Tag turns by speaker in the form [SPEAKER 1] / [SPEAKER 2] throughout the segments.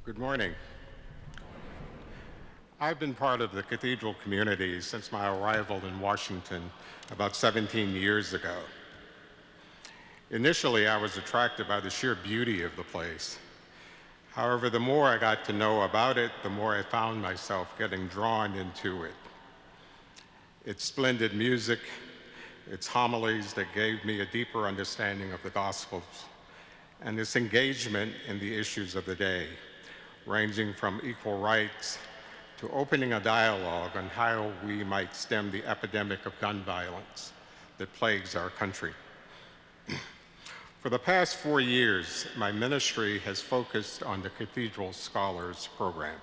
[SPEAKER 1] Good morning. I've been part of the Cathedral community since my arrival in Washington about 17 years ago. Initially, I was attracted by the sheer beauty of the place. However, the more I got to know about it, the more I found myself getting drawn into it. Its splendid music, its homilies that gave me a deeper understanding of the Gospels, and its engagement in the issues of the day, ranging from equal rights to opening a dialogue on how we might stem the epidemic of gun violence that plagues our country. For the past 4 years, my ministry has focused on the Cathedral Scholars Program.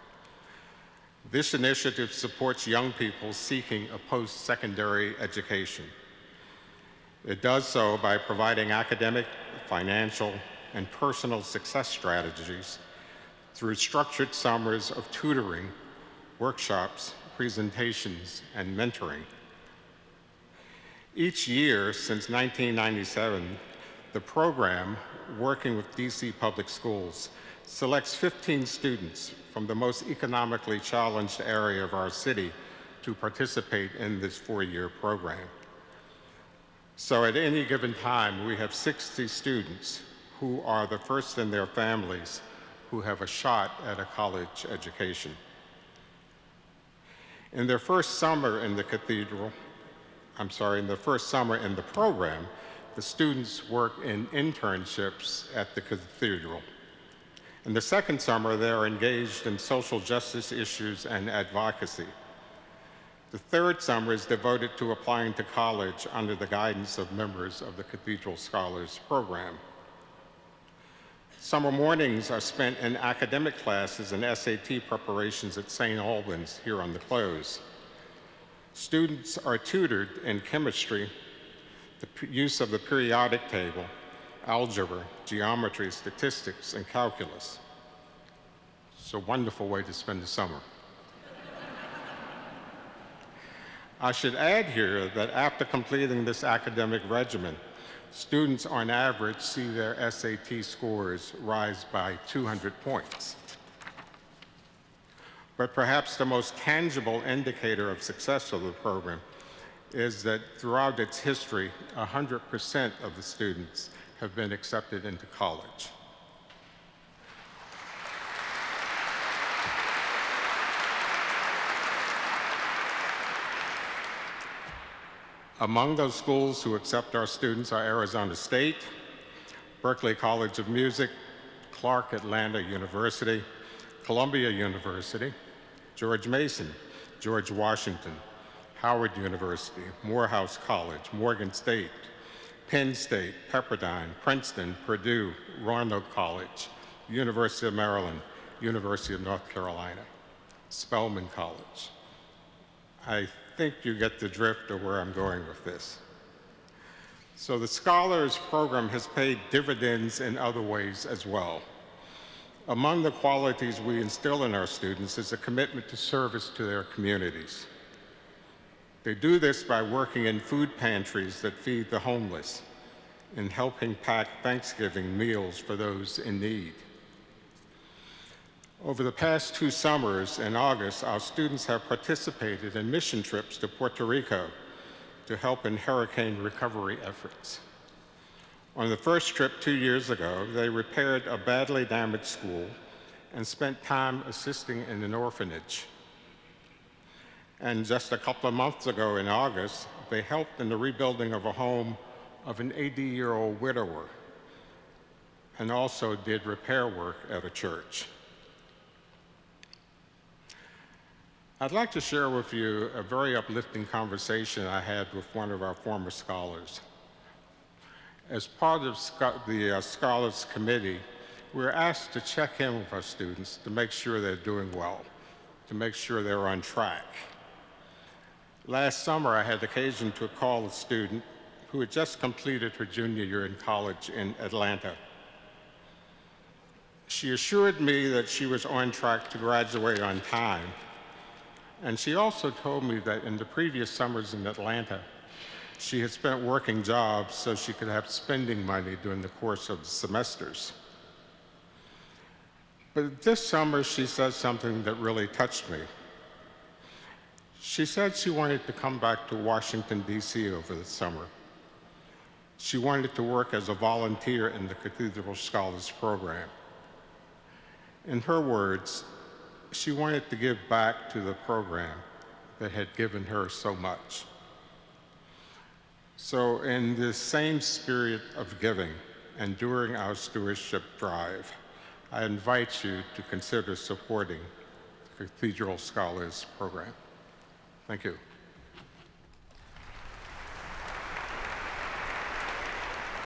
[SPEAKER 1] This initiative supports young people seeking a post-secondary education. It does so by providing academic, financial, and personal success strategies through structured summers of tutoring, workshops, presentations, and mentoring. Each year since 1997, the program, working with DC Public Schools, selects 15 students from the most economically challenged area of our city to participate in this 4-year program. So at any given time, we have 60 students who are the first in their families who have a shot at a college education. In their first summer in the program, the students work in internships at the Cathedral. In the second summer, they're engaged in social justice issues and advocacy. The third summer is devoted to applying to college under the guidance of members of the Cathedral Scholars Program. Summer mornings are spent in academic classes and SAT preparations at St. Albans here on the close. Students are tutored in chemistry, the use of the periodic table, algebra, geometry, statistics, and calculus. It's a wonderful way to spend the summer. I should add here that after completing this academic regimen, students on average see their SAT scores rise by 200 points. But perhaps the most tangible indicator of success of the program is that throughout its history, 100% of the students have been accepted into college. Among those schools who accept our students are Arizona State, Berklee College of Music, Clark Atlanta University, Columbia University, George Mason, George Washington, Howard University, Morehouse College, Morgan State, Penn State, Pepperdine, Princeton, Purdue, Roanoke College, University of Maryland, University of North Carolina, Spelman College. I think you get the drift of where I'm going with this. So the Scholars Program has paid dividends in other ways as well. Among the qualities we instill in our students is a commitment to service to their communities. They do this by working in food pantries that feed the homeless and helping pack Thanksgiving meals for those in need. Over the past 2 summers in August, our students have participated in mission trips to Puerto Rico to help in hurricane recovery efforts. On the first trip 2 years ago, they repaired a badly damaged school and spent time assisting in an orphanage. And just a couple of months ago in August, they helped in the rebuilding of a home of an 80-year-old widower and also did repair work at a church. I'd like to share with you a very uplifting conversation I had with one of our former scholars. As part of the Scholars Committee, we were asked to check in with our students to make sure they're doing well, to make sure they're on track. Last summer, I had occasion to call a student who had just completed her junior year in college in Atlanta. She assured me that she was on track to graduate on time, and she also told me that in the previous summers in Atlanta, she had spent working jobs so she could have spending money during the course of the semesters. But this summer, she said something that really touched me. She said she wanted to come back to Washington, D.C. over the summer. She wanted to work as a volunteer in the Cathedral Scholars Program. In her words, she wanted to give back to the program that had given her so much. So in this same spirit of giving and during our stewardship drive, I invite you to consider supporting the Cathedral Scholars Program. Thank you.